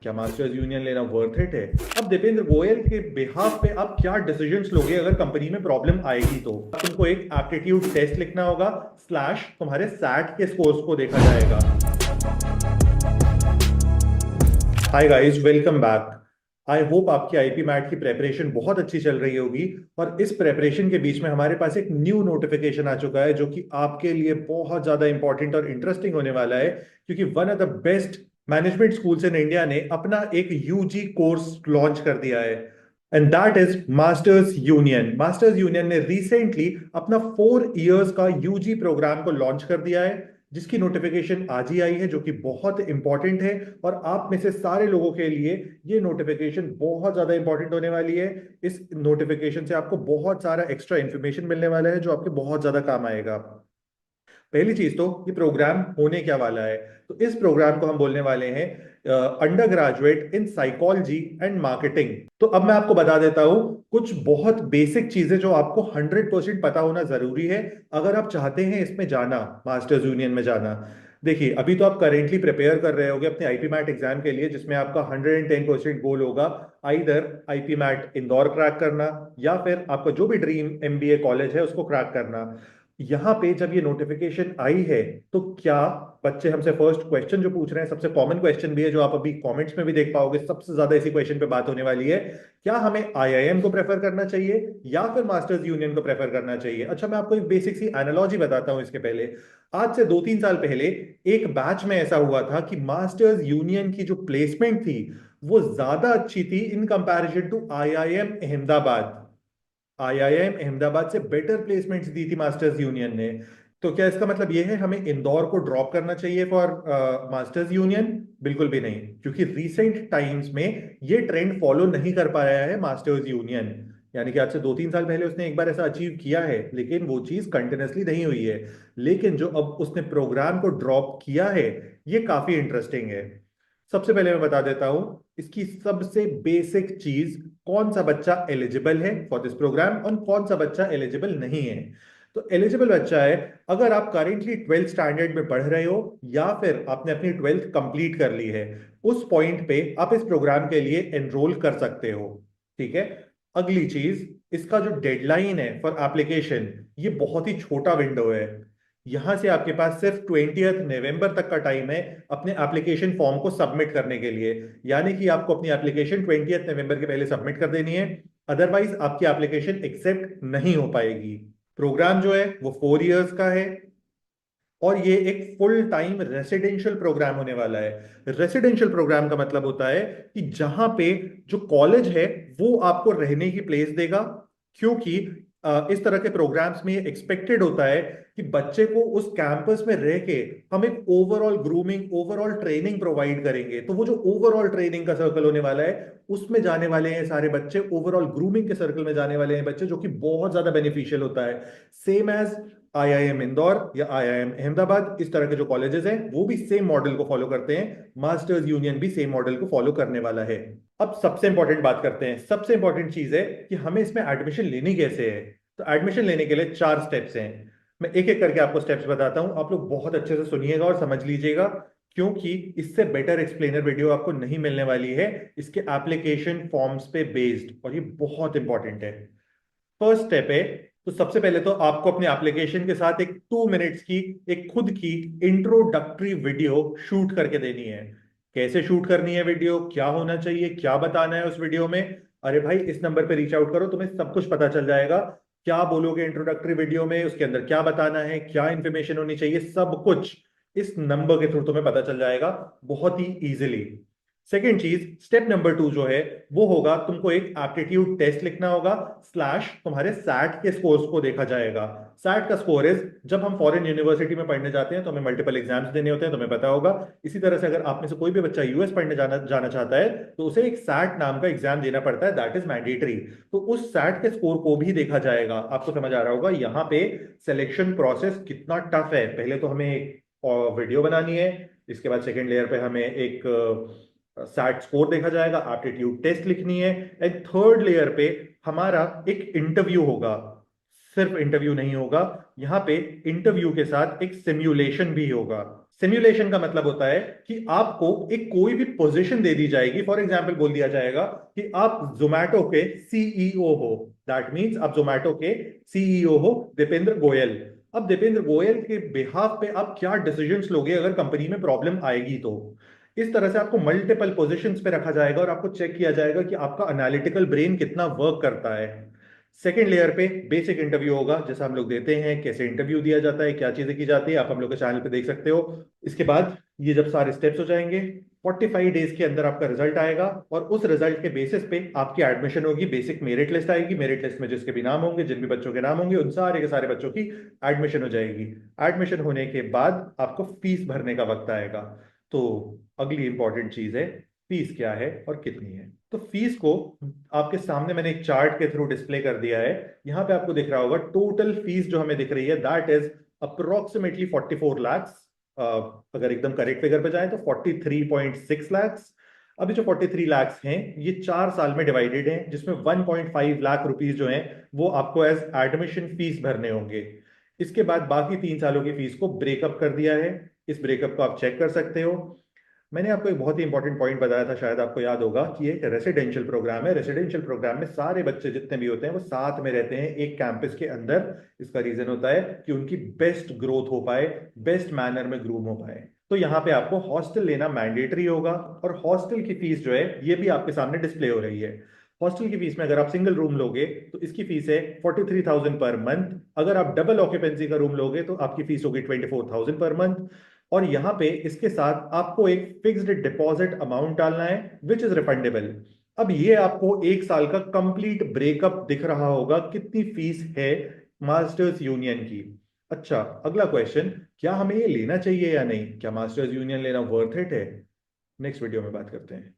क्या masters union लेना worth it है? अब दीपेंद्र गोयल के बिहाफ पे आप क्या डिसीजंस लोगे अगर कंपनी में प्रॉब्लम आएगी? तो तुमको एक एप्टीट्यूड टेस्ट लिखना होगा स्लैश तुम्हारे सैट के स्कोर्स को देखा जाएगा। Hi guys, welcome back. I hope आपकी आईपी मैट की प्रेपरेशन बहुत अच्छी चल रही होगी। और इस प्रेपरेशन के बीच में हमारे पास एक न्यू नोटिफिकेशन आ चुका है जो कि आपके लिए बहुत ज्यादा इंपॉर्टेंट और इंटरेस्टिंग होने वाला है, क्योंकि one of the best management schools in India ने अपना एक यूजी कोर्स लॉन्च कर दिया है। And that is masters union. Masters union ने रिसेंटली अपना 4 इयर्स का यूजी प्रोग्राम को लॉन्च कर दिया है, जिसकी नोटिफिकेशन आज ही आई है, जो कि बहुत इंपॉर्टेंट है। और आप में से सारे लोगों के लिए ये नोटिफिकेशन बहुत ज्यादा इंपॉर्टेंट होने वाली है। इस नोटिफिकेशन से आपको बहुत सारा एक्स्ट्रा इन्फॉर्मेशन मिलने वाला है जो आपके बहुत ज्यादा काम आएगा। पहली चीज तो ये प्रोग्राम होने क्या वाला है। तो इस प्रोग्राम को हम बोलने वाले हैं under graduate in psychology and marketing. तो अब मैं आपको बता देता हूं कुछ बहुत बेसिक चीजें जो आपको 100% पता होना जरूरी है अगर आप चाहते हैं इसमें जाना, मास्टर्स यूनियन में जाना। देखिए, अभी तो आप करेंटली प्रिपेयर कर रहे होगे अपने आईपी मैट एग्जाम के लिए, जिसमें आपका 110% गोल होगा either IPMAT Indore crack करना या फिर आपका जो भी ड्रीम एमबीए कॉलेज है उसको क्रैक करना। यहाँ पे जब ये नोटिफिकेशन आई है तो क्या बच्चे हमसे फर्स्ट क्वेश्चन जो पूछ रहे हैं, सबसे कॉमन क्वेश्चन भी है जो आप अभी कमेंट्स में भी देख पाओगे, सबसे ज्यादा इसी क्वेश्चन पे बात होने वाली है। क्या हमें आईआईएम को प्रेफर करना चाहिए या फिर मास्टर्स यूनियन को प्रेफर करना चाहिए? अच्छा, मैं आपको एक बेसिक सी एनालॉजी बताता हूं इसके पहले। आज से 2-3 साल पहले एक बैच में ऐसा हुआ था कि मास्टर्स यूनियन की जो प्लेसमेंट थी वो ज्यादा अच्छी थी in comparison to IIM Ahmedabad. IIM Ahmedabad से बेटर प्लेसमेंट्स दी थी मास्टर्स यूनियन ने। तो क्या इसका मतलब यह है हमें इंदौर को ड्रॉप करना चाहिए फॉर मास्टर्स यूनियन? बिल्कुल भी नहीं, क्योंकि रीसेंट टाइम्स में ये ट्रेंड फॉलो नहीं कर पाया है मास्टर्स यूनियन। यानी कि आज से 2-3 साल पहले उसने एक बार ऐसा अचीव किया है, लेकिन वो चीज कंटिन्यूसली नहीं हुई है। लेकिन जो अब उसने प्रोग्राम को ड्रॉप किया है, ये काफी इंटरेस्टिंग है। सबसे पहले मैं बता देता हूं इसकी सबसे बेसिक चीज, कौन सा बच्चा एलिजिबल है फॉर दिस प्रोग्राम और कौन सा बच्चा एलिजिबल नहीं है। तो एलिजिबल बच्चा है अगर आप करेंटली 12th स्टैंडर्ड में पढ़ रहे हो या फिर आपने अपनी 12th कंप्लीट कर ली है। उस पॉइंट पे आप इस प्रोग्राम के लिए एनरोल कर सकते हो। ठीक है। अगली चीज, इसका जो डेडलाइन है फॉर एप्लीकेशन, ये बहुत ही छोटा विंडो है। यहां से आपके पास सिर्फ 20 नवंबर तक का टाइम है अपने एप्लीकेशन फॉर्म को सबमिट करने के लिए। यानी कि आपको अपनी एप्लीकेशन 20 नवंबर के पहले सबमिट कर देनी है, अदरवाइज आपकी एप्लीकेशन एक्सेप्ट नहीं हो पाएगी। प्रोग्राम जो है वो 4 इयर्स का है और ये एक फुल टाइम रेसिडेंशियल प्रोग्राम होने वाला है। रेसिडेंशियल प्रोग्राम का मतलब होता है कि जहां पे जो कॉलेज है वो आपको रहने की प्लेस देगा, क्योंकि इस तरह के प्रोग्राम्स में एक्सपेक्टेड होता है कि बच्चे को उस कैंपस में रह के हम एक overall grooming, overall training provide करेंगे। तो वो जो ओवरऑल ट्रेनिंग का सर्कल होने वाला है उसमें जाने वाले हैं सारे बच्चे, ओवरऑल ग्रूमिंग के सर्कल में जाने वाले हैं बच्चे, जो कि बहुत ज्यादा बेनिफिशियल होता है। सेम एज आईआईएम इंदौर या आईआईएम अहमदाबाद, इस तरह के जो कॉलेजेस हैं वो भी सेम मॉडल को फॉलो करते हैं। मास्टर्स यूनियन भी सेम मॉडल को फॉलो करने वाला है। अब सबसे इंपॉर्टेंट बात करते हैं। सबसे इंपॉर्टेंट चीज है कि हमें इसमें एडमिशन लेनी कैसे है। तो एडमिशन लेने के लिए 4 स्टेप्स हैं। मैं एक एक करके आपको स्टेप्स बताता हूं, आप लोग बहुत अच्छे से सुनिएगा और समझ लीजिएगा, क्योंकि इससे बेटर एक्सप्लेनर वीडियो आपको नहीं मिलने वाली है इसके एप्लीकेशन फॉर्म्स पे बेस्ड, और ये बहुत इंपॉर्टेंट है। फर्स्ट स्टेप है, तो सबसे पहले तो आपको अपने एप्लीकेशन के साथ एक 2 मिनट्स की एक खुद की इंट्रोडक्टरी वीडियो शूट करके देनी है। कैसे शूट करनी है वीडियो, क्या होना चाहिए, क्या बताना है उस वीडियो में? अरे भाई, इस नंबर पे रीच आउट करो, तुम्हें सब कुछ पता चल जाएगा। क्या बोलोगे इंट्रोडक्टरी वीडियो में, उसके अंदर क्या बताना है, क्या इंफॉर्मेशन होनी चाहिए, सब कुछ इस नंबर के थ्रू तुम्हें पता चल जाएगा बहुत ही इजीली। सेकेंड चीज, स्टेप नंबर 2 जो है वो होगा, तुमको एक एप्टीट्यूड टेस्ट लिखना होगा स्लैश तुम्हारे सैट के स्कोर्स को देखा जाएगा। सैट का स्कोर इज, जब हम फॉरेन यूनिवर्सिटी में पढ़ने जाते हैं तो हमें मल्टीपल एग्जाम्स देने होते हैं, तुम्हें पता होगा। इसी तरह से अगर आप में से कोई भी बच्चा यूएस पढ़ने जाना जाना चाहता है तो उसे एक सैट नाम का एग्जाम देना पड़ता है, दैट इज मैंडेटरी। तो उस सैट के स्कोर को भी देखा जाएगा। आपको समझ आ रहा होगा यहाँ पे सिलेक्शन प्रोसेस कितना टफ है। पहले तो हमें एक वीडियो बनानी है, इसके बाद सेकेंड लेयर पे हमें एक सैट स्कोर देखा जाएगा, एप्टीट्यूड टेस्ट लिखनी है, एंड थर्ड लेयर पे हमारा एक इंटरव्यू होगा। सिर्फ इंटरव्यू नहीं होगा, यहाँ पे इंटरव्यू के साथ एक सिमुलेशन भी होगा। सिमुलेशन का मतलब होता है कि आपको एक कोई भी पोजीशन दे दी जाएगी। फॉर एग्जांपल बोल दिया जाएगा कि आप जोमैटो के सीईओ हो। दैट मींस आप जोमैटो के सीईओ हो, दीपेंद्र गोयल। अब दीपेंद्र गोयल के बिहाफ पे आप क्या डिसीजंस लोगे अगर कंपनी में प्रॉब्लम आएगी तो। इस तरह से आपको मल्टीपल पोजीशंस पे रखा जाएगा और आपको चेक किया जाएगा कि आपका एनालिटिकल ब्रेन कितना वर्क करता है। सेकेंड लेयर पे बेसिक इंटरव्यू होगा, जैसा हम लोग देते हैं, कैसे इंटरव्यू दिया जाता है, क्या चीजें की जाती है, आप हम लोग के चैनल पे देख सकते हो। इसके बाद ये जब सारे स्टेप्स हो जाएंगे, 45 डेज के अंदर आपका रिजल्ट आएगा और उस रिजल्ट के बेसिस पे आपकी एडमिशन होगी। बेसिक मेरिट लिस्ट आएगी, मेरिट लिस्ट में जिसके भी नाम होंगे, जिन भी बच्चों के नाम होंगे, उन सारे के सारे बच्चों की एडमिशन हो जाएगी। एडमिशन होने के बाद आपको फीस भरने का वक्त आएगा। तो अगली इंपॉर्टेंट चीज है, फीस क्या है और कितनी है। तो फीस को आपके सामने मैंने एक चार्ट के थ्रू डिस्प्ले कर दिया है। यहां पे आपको दिख रहा होगा टोटल फीस जो हमें दिख रही है, दैट इज अप्रोक्सीमेटली 44 लैक्स। अगर एकदम करेक्ट फिगर पे जाए तो 43.6 लैक्स। अभी जो 43 लैक्स हैं ये 4 साल में डिवाइडेड हैं, जिसमें 1.5 लाख रुपीस जो हैं वो आपको एज एडमिशन फीस भरने होंगे। इसके बाद बाकी 3 सालों की फीस को ब्रेकअप कर दिया है। इस ब्रेकअप को आप चेक कर सकते हो। मैंने आपको एक बहुत ही इंपॉर्टेंट पॉइंट बताया था, शायद आपको याद होगा, कि ये एक रेसिडेंशियल प्रोग्राम है। रेसिडेंशियल प्रोग्राम में सारे बच्चे जितने भी होते हैं वो साथ में रहते हैं एक कैंपस के अंदर। इसका रीजन होता है कि उनकी बेस्ट ग्रोथ हो पाए, बेस्ट मैनर में ग्रूम हो पाए। तो यहाँ पे आपको हॉस्टल लेना मैंडेटरी होगा और हॉस्टल की फीस जो है ये भी आपके सामने डिस्प्ले हो रही है। हॉस्टल की फीस में अगर आप सिंगल रूम लोगे तो इसकी फीस है 43,000 पर मंथ। अगर आप डबल ऑक्यूपेंसी का रूम लोगे तो आपकी फीस होगी 24,000 पर मंथ। और यहां पे इसके साथ आपको एक फिक्स्ड डिपॉजिट अमाउंट डालना है विच इज रिफंडेबल। अब ये आपको 1 साल का कंप्लीट ब्रेकअप दिख रहा होगा कितनी फीस है मास्टर्स यूनियन की। अच्छा, अगला क्वेश्चन, क्या हमें ये लेना चाहिए या नहीं? क्या मास्टर्स यूनियन लेना वर्थ इट है? नेक्स्ट वीडियो में बात करते हैं।